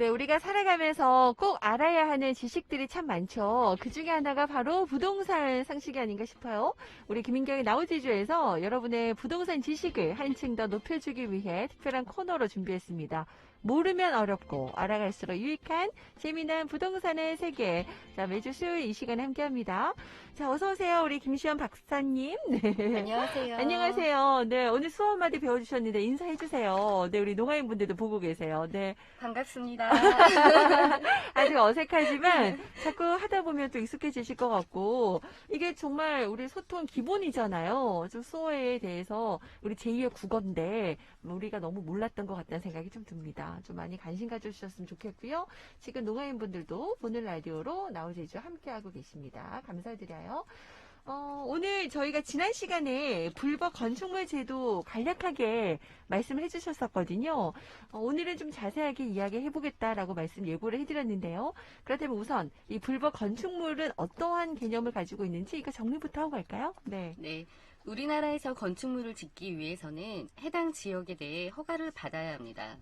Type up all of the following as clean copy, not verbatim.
네, 우리가 살아가면서 꼭 알아야 하는 지식들이 참 많죠. 그 중에 하나가 바로 부동산 상식이 아닌가 싶어요. 우리 김인경의 나우지주에서 여러분의 부동산 지식을 한층 더 높여주기 위해 특별한 코너로 준비했습니다. 모르면 어렵고 알아갈수록 유익한 재미난 부동산의 세계. 자, 매주 수요일 이 시간에 함께합니다. 자, 어서 오세요, 우리 김시연 박사님. 네. 안녕하세요. 안녕하세요. 네, 오늘 수업 한마디 배워주셨는데 인사해 주세요. 네, 우리 농아인 분들도 보고 계세요. 네. 반갑습니다. 아직 어색하지만 자꾸 하다 보면 또 익숙해지실 것 같고, 이게 정말 우리 소통 기본이잖아요. 좀 수어에 대해서 우리 제2의 국어인데 우리가 너무 몰랐던 것 같다는 생각이 좀 듭니다. 좀 많이 관심 가져주셨으면 좋겠고요. 지금 농아인 분들도 보는 라디오로 나우제주 함께하고 계십니다. 감사드려요. 오늘 저희가 지난 시간에 불법 건축물 제도 간략하게 말씀을 해주셨었거든요. 오늘은 좀 자세하게 이야기해보겠다라고 말씀 예고를 해드렸는데요. 그렇다면 우선 이 불법 건축물은 어떠한 개념을 가지고 있는지 이거 정리부터 하고 갈까요? 네. 네. 우리나라에서 건축물을 짓기 위해서는 해당 지역에 대해 허가를 받아야 합니다.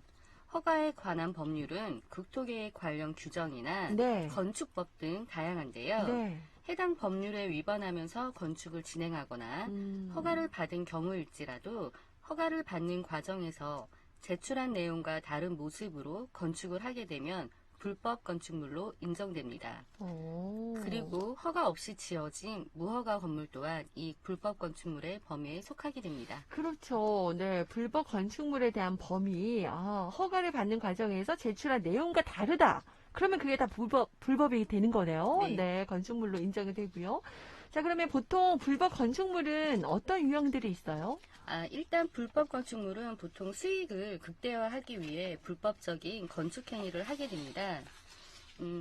허가에 관한 법률은 국토계획 관련 규정이나 네. 건축법 등 다양한데요. 네. 해당 법률에 위반하면서 건축을 진행하거나 허가를 받은 경우일지라도 허가를 받는 과정에서 제출한 내용과 다른 모습으로 건축을 하게 되면 불법 건축물로 인정됩니다. 오. 그리고 허가 없이 지어진 무허가 건물 또한 이 불법 건축물의 범위에 속하게 됩니다. 그렇죠. 네. 불법 건축물에 대한 범위, 허가를 받는 과정에서 제출한 내용과 다르다. 그러면 그게 다 불법이 되는 거네요. 네. 네. 건축물로 인정이 되고요. 자, 그러면 보통 불법 건축물은 어떤 유형들이 있어요? 일단 불법 건축물은 보통 수익을 극대화하기 위해 불법적인 건축 행위를 하게 됩니다.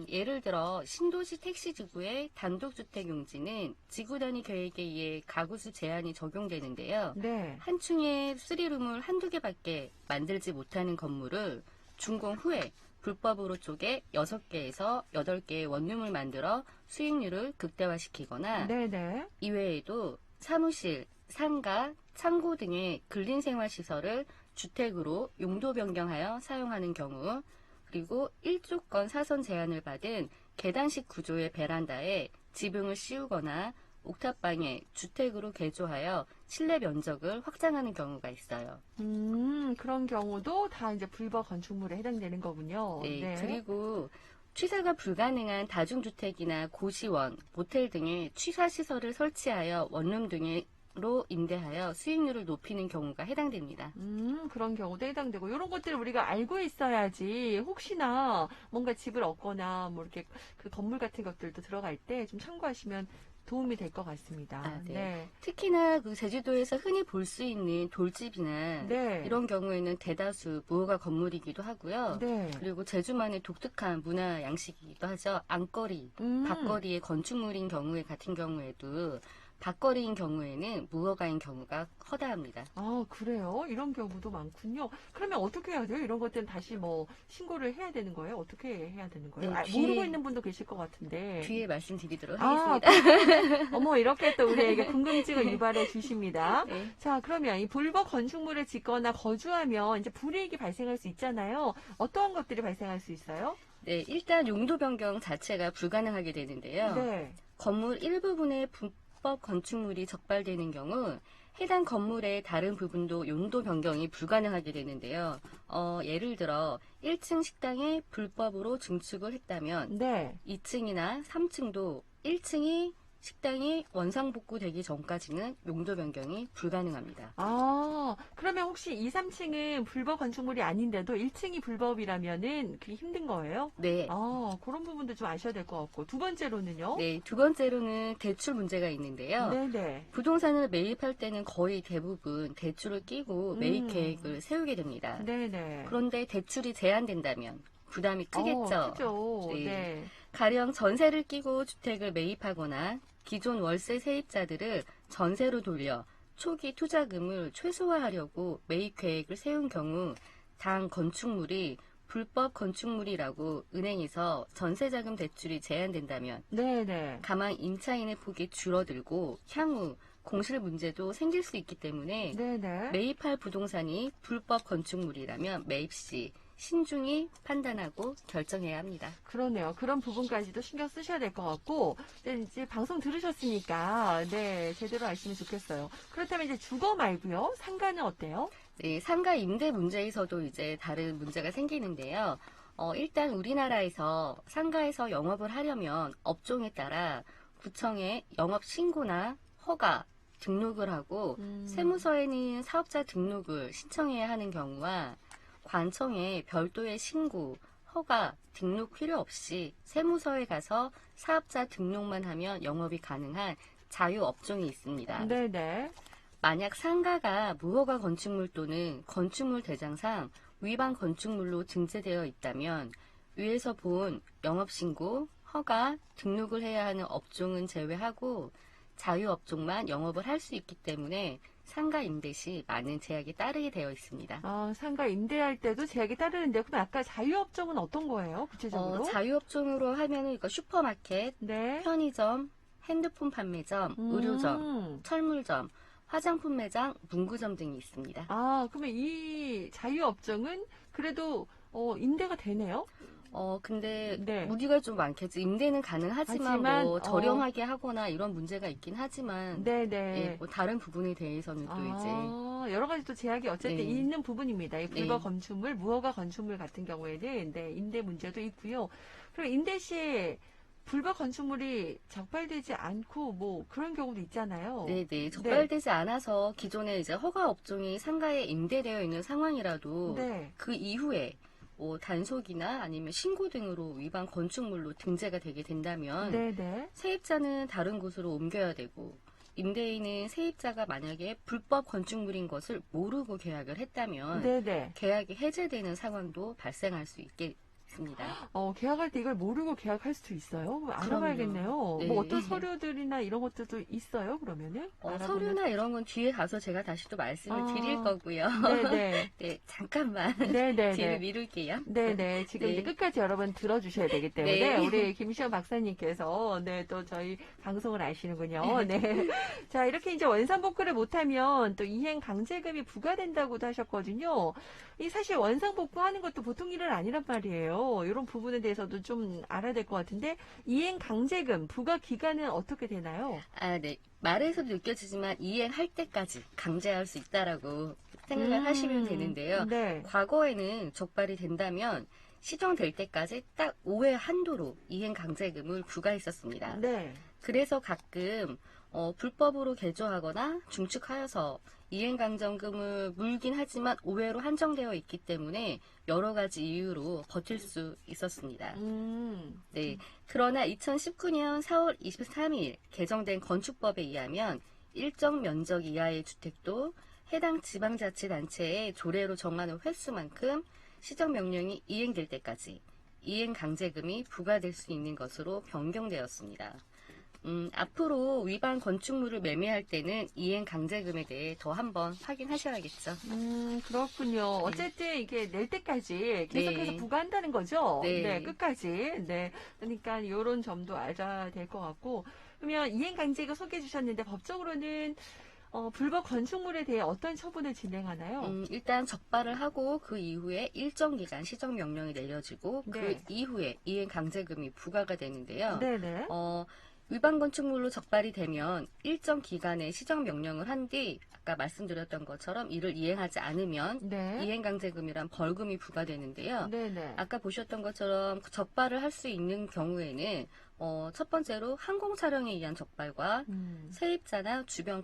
예를 들어 신도시 택시지구의 단독주택 용지는 지구 단위 계획에 의해 가구수 제한이 적용되는데요. 네. 한 층에 3룸을 한두 개밖에 만들지 못하는 건물을 준공 후에 불법으로 쪼개 6개에서 8개의 원룸을 만들어 수익률을 극대화시키거나 네네. 이외에도 사무실, 상가, 창고 등의 근린생활시설을 주택으로 용도 변경하여 사용하는 경우, 그리고 1조권 사선 제한을 받은 계단식 구조의 베란다에 지붕을 씌우거나 옥탑방에 주택으로 개조하여 실내 면적을 확장하는 경우가 있어요. 그런 경우도 다 이제 불법 건축물에 해당되는 거군요. 네, 네. 그리고 취사가 불가능한 다중주택이나 고시원, 모텔 등의 취사시설을 설치하여 원룸 등으로 임대하여 수익률을 높이는 경우가 해당됩니다. 그런 경우도 해당되고, 이런 것들을 우리가 알고 있어야지, 혹시나 뭔가 집을 얻거나, 뭐 이렇게 그 건물 같은 것들도 들어갈 때 좀 참고하시면 도움이 될 것 같습니다. 네. 특히나 그 제주도에서 흔히 볼 수 있는 돌집이나 네. 이런 경우에는 대다수 무허가 건물이기도 하고요. 네. 그리고 제주만의 독특한 문화 양식이기도 하죠. 안거리, 음. 밭거리의 건축물인 경우에 같은 경우에도 밭거리인 경우에는 무허가인 경우가 허다합니다. 그래요? 이런 경우도 많군요. 그러면 어떻게 해야 돼요? 이런 것들은 다시 뭐 신고를 해야 되는 거예요? 어떻게 해야 되는 거예요? 네, 모르고 있는 분도 계실 것 같은데. 뒤에 말씀드리도록 아, 하겠습니다. 어머, 이렇게 또 우리에게 궁금증을 유발해 주십니다. 네. 자, 그러면 이 불법 건축물을 짓거나 거주하면 이제 불이익이 발생할 수 있잖아요. 어떠한 것들이 발생할 수 있어요? 네, 일단 용도 변경 자체가 불가능하게 되는데요. 네. 건물 일부분의 불법 건축물이 적발되는 경우 해당 건물의 다른 부분도 용도 변경이 불가능하게 되는데요. 예를 들어 1층 식당에 불법으로 증축을 했다면 네. 2층이나 3층도 1층이 식당이 원상복구되기 전까지는 용도 변경이 불가능합니다. 그러면 혹시 2, 3층은 불법 건축물이 아닌데도 1층이 불법이라면은 그게 힘든 거예요? 네. 그런 부분도 좀 아셔야 될 것 같고. 두 번째로는요? 네, 두 번째로는 대출 문제가 있는데요. 네네. 부동산을 매입할 때는 거의 대부분 대출을 끼고 매입 계획을 세우게 됩니다. 네네. 그런데 대출이 제한된다면 부담이 크겠죠. 크죠. 네. 네. 가령 전세를 끼고 주택을 매입하거나 기존 월세 세입자들을 전세로 돌려 초기 투자금을 최소화하려고 매입 계획을 세운 경우 당 건축물이 불법 건축물이라고 은행에서 전세자금 대출이 제한된다면 네네. 가만 임차인의 폭이 줄어들고 향후 공실 문제도 생길 수 있기 때문에 네네. 매입할 부동산이 불법 건축물이라면 매입 시 신중히 판단하고 결정해야 합니다. 그러네요. 그런 부분까지도 신경 쓰셔야 될 것 같고, 네, 이제 방송 들으셨으니까, 네, 제대로 아시면 좋겠어요. 그렇다면 이제 주거 말고요. 상가는 어때요? 네, 상가 임대 문제에서도 이제 다른 문제가 생기는데요. 일단 우리나라에서 상가에서 영업을 하려면 업종에 따라 구청에 영업 신고나 허가, 등록을 하고 세무서에는 사업자 등록을 신청해야 하는 경우와 관청에 별도의 신고, 허가, 등록 필요 없이 세무서에 가서 사업자 등록만 하면 영업이 가능한 자유업종이 있습니다. 네네. 만약 상가가 무허가 건축물 또는 건축물 대장상 위반 건축물로 등재되어 있다면 위에서 본 영업신고, 허가, 등록을 해야 하는 업종은 제외하고 자유업종만 영업을 할 수 있기 때문에 상가 임대 시 많은 제약이 따르게 되어 있습니다. 상가 임대할 때도 제약이 따르는데, 그럼 아까 자유업종은 어떤 거예요? 구체적으로? 자유업종으로 하면은 슈퍼마켓, 네. 편의점, 핸드폰 판매점, 의료점, 철물점, 화장품 매장, 문구점 등이 있습니다. 그러면 이 자유업종은 그래도, 임대가 되네요? 근데 네. 무리가 좀 많겠지. 임대는 가능하지만 하지만, 뭐 저렴하게 하거나 이런 문제가 있긴 하지만 네네. 예, 뭐 다른 부분에 대해서는 또 이제 여러 가지 또 제약이 어쨌든 네. 있는 부분입니다. 이 불법 네. 건축물, 무허가 건축물 같은 경우에는 네, 임대 문제도 있고요. 그리고 임대 시에 불법 건축물이 적발되지 않고 뭐 그런 경우도 있잖아요. 네네 적발되지 않아서 기존에 이제 허가 업종이 상가에 임대되어 있는 상황이라도 네. 그 이후에 뭐 단속이나 아니면 신고 등으로 위반 건축물로 등재가 되게 된다면 네네. 세입자는 다른 곳으로 옮겨야 되고 임대인은 세입자가 만약에 불법 건축물인 것을 모르고 계약을 했다면 네네. 계약이 해제되는 상황도 발생할 수 있겠습니다. 계약할 때 이걸 모르고 계약할 수도 있어요? 그럼 알아봐야겠네요. 네. 뭐 어떤 서류들이나 이런 것들도 있어요, 그러면은? 서류나 이런 건 뒤에 가서 제가 다시 또 말씀을 드릴 거고요. 네네. 네, 잠깐만 네네네. 뒤를 미룰게요. 네네. 지금 네. 이제 끝까지 여러분 들어주셔야 되기 때문에 네. 우리 김시현 박사님께서 네, 또 저희 방송을 아시는군요. 네. 자, 이렇게 이제 원상복구를 못하면 또 이행 강제금이 부과된다고도 하셨거든요. 이 사실 원상복구하는 것도 보통 일은 아니란 말이에요. 이런 부분에 대해서도 좀 알아야 될 것 같은데 이행 강제금 부과 기간은 어떻게 되나요? 네. 말에서도 느껴지지만 이행할 때까지 강제할 수 있다라고 생각을 하시면 되는데요. 네. 과거에는 적발이 된다면 시정될 때까지 딱 5회 한도로 이행 강제금을 부과했었습니다. 네. 그래서 가끔 불법으로 개조하거나 중축하여서 이행강정금을 물긴 하지만 5회로 한정되어 있기 때문에 여러 가지 이유로 버틸 수 있었습니다. 네. 그러나 2019년 4월 23일 개정된 건축법에 의하면 일정 면적 이하의 주택도 해당 지방자치단체의 조례로 정하는 횟수만큼 시정명령이 이행될 때까지 이행강제금이 부과될 수 있는 것으로 변경되었습니다. 앞으로 위반 건축물을 매매할 때는 이행 강제금에 대해 더 한번 확인하셔야겠죠. 그렇군요. 어쨌든 이게 낼 때까지 계속해서 네. 부과한다는 거죠. 네. 끝까지. 네. 그러니까 이런 점도 알아야 될 것 같고. 그러면 이행 강제금 소개해 주셨는데 법적으로는 불법 건축물에 대해 어떤 처분을 진행하나요? 일단 적발을 하고 그 이후에 일정 기간 시정 명령이 내려지고 네. 그 이후에 이행 강제금이 부과가 되는데요. 네네. 위반 건축물로 적발이 되면 일정 기간의 시정 명령을 한 뒤 아까 말씀드렸던 것처럼 이를 이행하지 않으면 네. 이행강제금이란 벌금이 부과되는데요. 네네. 아까 보셨던 것처럼 적발을 할 수 있는 경우에는 첫 번째로 항공 촬영에 의한 적발과 세입자나 주변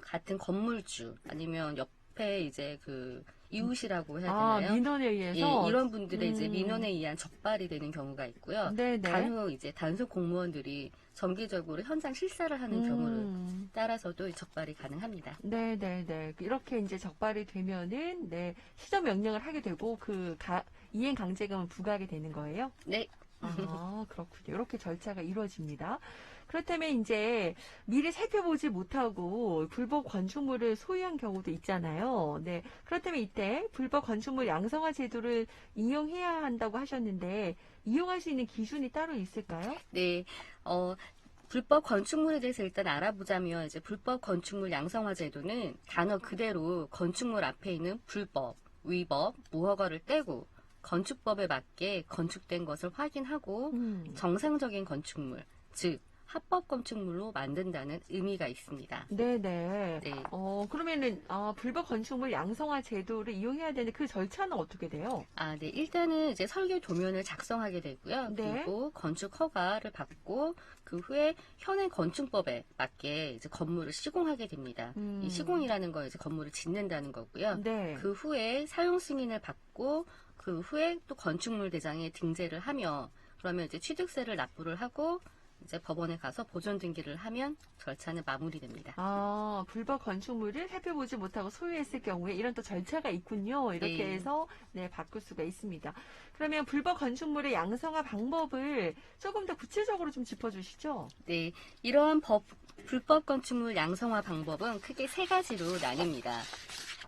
같은 건물주 아니면 옆에 이제 그 이웃이라고 해야 되나요? 민원에 의해서? 예, 이런 분들의 이제 민원에 의한 적발이 되는 경우가 있고요. 네네. 단후 이제 단속 공무원들이 정기적으로 현장 실사를 하는 경우를 따라서도 적발이 가능합니다. 네네네. 이렇게 이제 적발이 되면은, 네, 시정 명령을 하게 되고, 이행 강제금을 부과하게 되는 거예요? 네. 그렇군요. 이렇게 절차가 이루어집니다. 그렇다면 이제 미리 살펴보지 못하고 불법 건축물을 소유한 경우도 있잖아요. 네. 그렇다면 이때 불법 건축물 양성화 제도를 이용해야 한다고 하셨는데, 이용할 수 있는 기준이 따로 있을까요? 네. 불법 건축물에 대해서 일단 알아보자면 이제 불법 건축물 양성화 제도는 단어 그대로 건축물 앞에 있는 불법, 위법, 무허가를 떼고 건축법에 맞게 건축된 것을 확인하고 음. 정상적인 건축물, 즉 합법 건축물로 만든다는 의미가 있습니다. 네네. 네. 그러면은, 불법 건축물 양성화 제도를 이용해야 되는데 그 절차는 어떻게 돼요? 네. 일단은 이제 설계 도면을 작성하게 되고요. 네. 그리고 건축 허가를 받고 그 후에 현행 건축법에 맞게 이제 건물을 시공하게 됩니다. 이 시공이라는 건 이제 건물을 짓는다는 거고요. 네. 그 후에 사용 승인을 받고 그 후에 또 건축물 대장에 등재를 하며 그러면 이제 취득세를 납부를 하고 이제 법원에 가서 보존 등기를 하면 절차는 마무리됩니다. 불법 건축물을 살펴보지 못하고 소유했을 경우에 이런 또 절차가 있군요. 이렇게 네. 해서 네, 바꿀 수가 있습니다. 그러면 불법 건축물의 양성화 방법을 조금 더 구체적으로 좀 짚어주시죠. 네, 이러한 불법 건축물 양성화 방법은 크게 세 가지로 나뉩니다.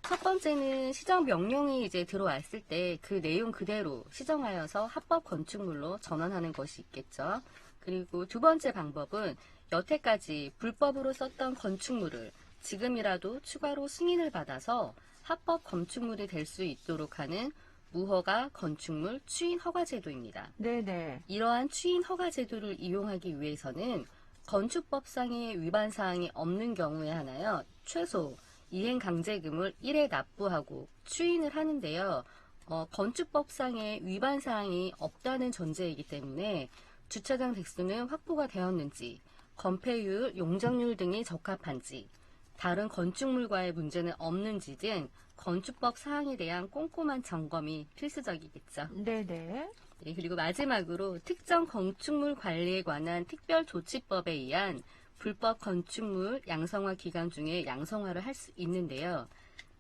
첫 번째는 시정 명령이 이제 들어왔을 때 그 내용 그대로 시정하여서 합법 건축물로 전환하는 것이 있겠죠. 그리고 두 번째 방법은 여태까지 불법으로 썼던 건축물을 지금이라도 추가로 승인을 받아서 합법 건축물이 될 수 있도록 하는 무허가 건축물 추인 허가 제도입니다. 네네. 이러한 추인 허가 제도를 이용하기 위해서는 건축법상의 위반 사항이 없는 경우에 하나요, 최소 이행 강제금을 1회 납부하고 추인을 하는데요. 건축법상의 위반 사항이 없다는 전제이기 때문에 주차장 대수는 확보가 되었는지, 건폐율, 용적률 등이 적합한지, 다른 건축물과의 문제는 없는지 등 건축법 사항에 대한 꼼꼼한 점검이 필수적이겠죠. 네네. 네, 그리고 마지막으로 특정 건축물 관리에 관한 특별조치법에 의한 불법 건축물 양성화 기간 중에 양성화를 할 수 있는데요.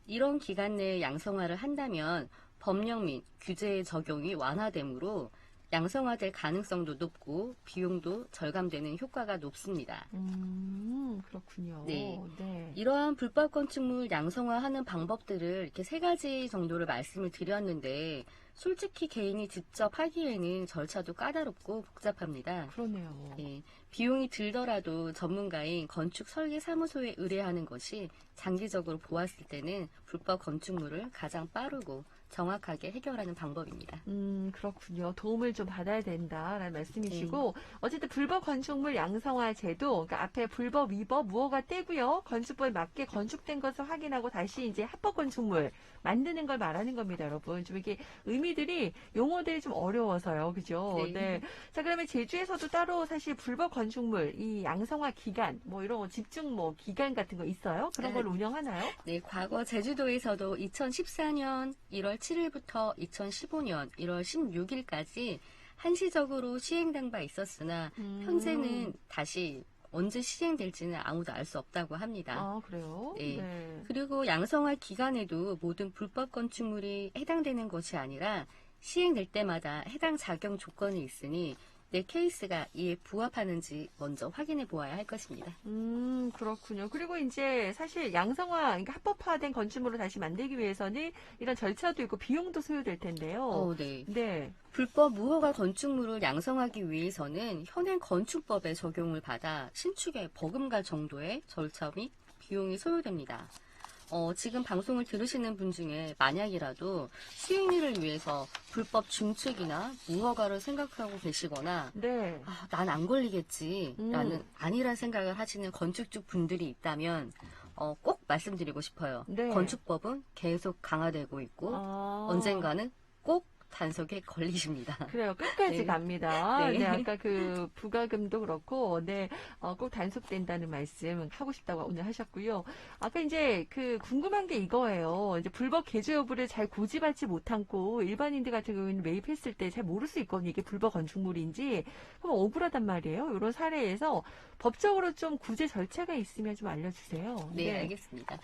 이런 기간 내에 양성화를 한다면 법령 및 규제의 적용이 완화되므로 양성화될 가능성도 높고 비용도 절감되는 효과가 높습니다. 그렇군요. 네. 네. 이러한 불법 건축물 양성화하는 방법들을 이렇게 세 가지 정도를 말씀을 드렸는데 솔직히 개인이 직접 하기에는 절차도 까다롭고 복잡합니다. 그러네요. 예, 비용이 들더라도 전문가인 건축 설계 사무소에 의뢰하는 것이 장기적으로 보았을 때는 불법 건축물을 가장 빠르고 정확하게 해결하는 방법입니다. 그렇군요. 도움을 좀 받아야 된다라는 말씀이시고, 어쨌든 불법 건축물 양성화 제도, 그러니까 앞에 불법, 위법, 무허가 떼고요. 건축법에 맞게 건축된 것을 확인하고 다시 이제 합법 건축물 만드는 걸 말하는 겁니다, 여러분. 좀 이게 의미들이, 용어들이 좀 어려워서요. 그죠? 네. 네. 자, 그러면 제주에서도 따로 사실 불법 건축물, 이 양성화 기간, 뭐 이런 거 집중 뭐 기간 같은 거 있어요? 그런 걸 운영하나요? 네, 과거 제주도에서도 2014년 1월 7일부터 2015년 1월 16일까지 한시적으로 시행된 바 있었으나 현재는 다시 언제 시행될지는 아무도 알 수 없다고 합니다. 그래요? 네. 그리고 양성화 기간에도 모든 불법 건축물이 해당되는 것이 아니라 시행될 때마다 해당 작용 조건이 있으니 내 케이스가 이에 부합하는지 먼저 확인해 보아야 할 것입니다. 그렇군요. 그리고 이제 사실 양성화, 그러니까 합법화된 건축물을 다시 만들기 위해서는 이런 절차도 있고 비용도 소요될 텐데요. 네. 네. 불법 무허가 건축물을 양성하기 위해서는 현행 건축법에 적용을 받아 신축에 버금갈 정도의 절차 및 비용이 소요됩니다. 지금 방송을 들으시는 분 중에 만약이라도 수익률을 위해서 불법 중축이나 무허가를 생각하고 계시거나 네. 난 안 걸리겠지 라는 아니란 생각을 하시는 건축주 분들이 있다면 꼭 말씀드리고 싶어요. 네. 건축법은 계속 강화되고 있고 언젠가는 꼭 단속에 걸리십니다. 그래요. 끝까지 네. 갑니다. 네. 네. 아까 그 부가금도 그렇고, 네. 꼭 단속된다는 말씀 하고 싶다고 오늘 하셨고요. 아까 이제 그 궁금한 게 이거예요. 이제 불법 개조 여부를 잘 고지받지 못하고 일반인들 같은 경우에는 매입했을 때 잘 모를 수 있거든요. 이게 불법 건축물인지. 그럼 억울하단 말이에요. 이런 사례에서 법적으로 좀 구제 절차가 있으면 좀 알려주세요. 네, 알겠습니다.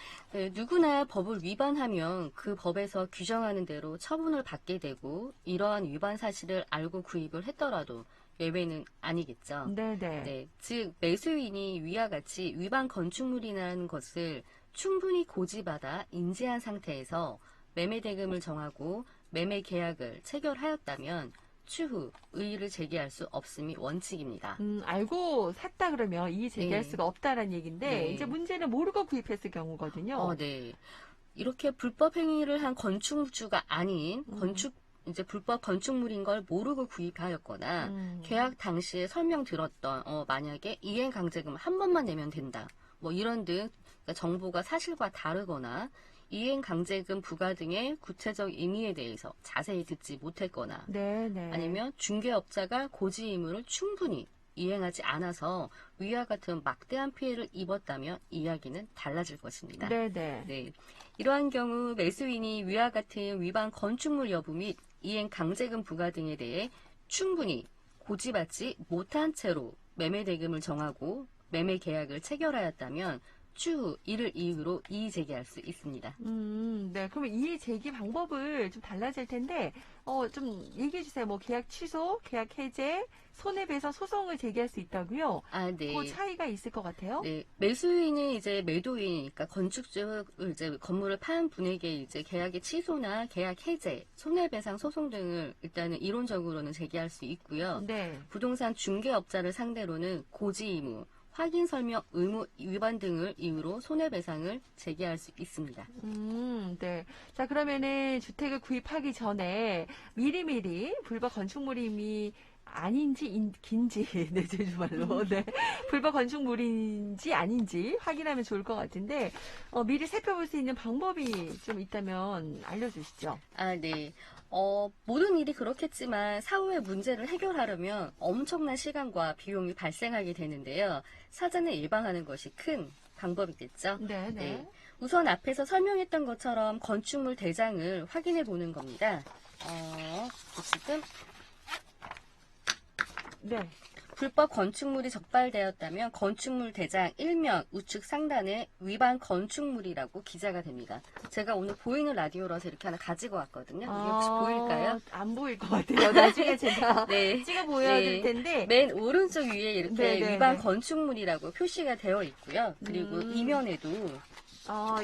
누구나 법을 위반하면 그 법에서 규정하는 대로 처분을 받게 되고 이러한 위반 사실을 알고 구입을 했더라도 예외는 아니겠죠. 네네. 네, 즉 매수인이 위와 같이 위반 건축물이라는 것을 충분히 고지받아 인지한 상태에서 매매 대금을 정하고 매매 계약을 체결하였다면 추후 의의를 제기할 수 없음이 원칙입니다. 알고 샀다 그러면 이의 제기할 네. 수가 없다라는 얘기인데 네. 이제 문제는 모르고 구입했을 경우거든요. 네. 이렇게 불법 행위를 한 건축주가 아닌 이제 불법 건축물인 걸 모르고 구입하였거나 계약 당시에 설명 들었던 만약에 이행 강제금 한 번만 내면 된다. 뭐 이런 등 그러니까 정보가 사실과 다르거나 이행 강제금 부과 등의 구체적 의미에 대해서 자세히 듣지 못했거나 네네. 아니면 중개업자가 고지 의무를 충분히 이행하지 않아서 위와 같은 막대한 피해를 입었다면 이야기는 달라질 것입니다. 네네. 네. 이러한 경우 매수인이 위와 같은 위반 건축물 여부 및 이행 강제금 부과 등에 대해 충분히 고지받지 못한 채로 매매 대금을 정하고 매매 계약을 체결하였다면 추후 이를 이유로 이의 제기할 수 있습니다. 네. 그러면 이의 제기 방법을 좀 달라질 텐데, 좀 얘기해 주세요. 뭐 계약 취소, 계약 해제, 손해배상 소송을 제기할 수 있다고요? 아, 네. 그 차이가 있을 것 같아요? 네, 매수인은 이제 매도인이니까 건축주 이제 건물을 판 분에게 이제 계약의 취소나 계약 해제, 손해배상 소송 등을 일단은 이론적으로는 제기할 수 있고요. 네. 부동산 중개업자를 상대로는 고지 의무, 확인 설명 의무 위반 등을 이유로 손해배상을 제기할 수 있습니다. 네. 자, 그러면은 주택을 구입하기 전에 미리미리 불법 건축물임이 아닌지, 긴지, 네, 제주말로, 네. 불법 건축물인지 아닌지 확인하면 좋을 것 같은데, 미리 살펴볼 수 있는 방법이 좀 있다면 알려주시죠. 아, 네. 모든 일이 그렇겠지만 사후의 문제를 해결하려면 엄청난 시간과 비용이 발생하게 되는데요. 사전에 예방하는 것이 큰 방법이겠죠. 네, 네. 네. 우선 앞에서 설명했던 것처럼 건축물 대장을 확인해 보는 겁니다. 지금 네. 불법 건축물이 적발되었다면 건축물 대장 1면 우측 상단에 위반 건축물이라고 기재가 됩니다. 제가 오늘 보이는 라디오라서 이렇게 하나 가지고 왔거든요. 이게 혹시 보일까요? 안 보일 것 같아요. 나중에 제가 네. 찍어 보여드릴 네. 텐데. 맨 오른쪽 위에 이렇게 네, 네, 위반 네. 건축물이라고 표시가 되어 있고요. 그리고 이면에도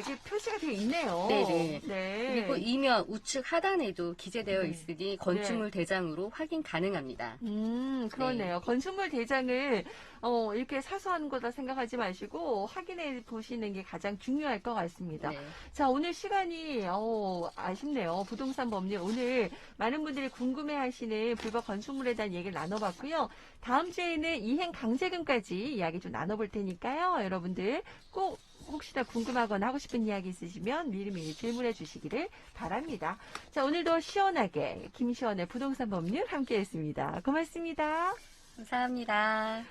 이게 표시가 되어 있네요. 네네. 네. 그리고 이면 우측 하단에도 기재되어 있으니 건축물 대장으로 확인 가능합니다. 그러네요. 건축물 대장을 이렇게 사소한 거다 생각하지 마시고 확인해 보시는 게 가장 중요할 것 같습니다. 네. 자, 오늘 시간이 아쉽네요. 부동산 법률 오늘 많은 분들이 궁금해하시는 불법 건축물에 대한 얘기를 나눠봤고요. 다음 주에는 이행 강제금까지 이야기 좀 나눠볼 테니까요. 여러분들 꼭 혹시나 궁금하거나 하고 싶은 이야기 있으시면 미리미리 질문해 주시기를 바랍니다. 자, 오늘도 시원하게 김시원의 부동산 법률 함께 했습니다. 고맙습니다. 감사합니다.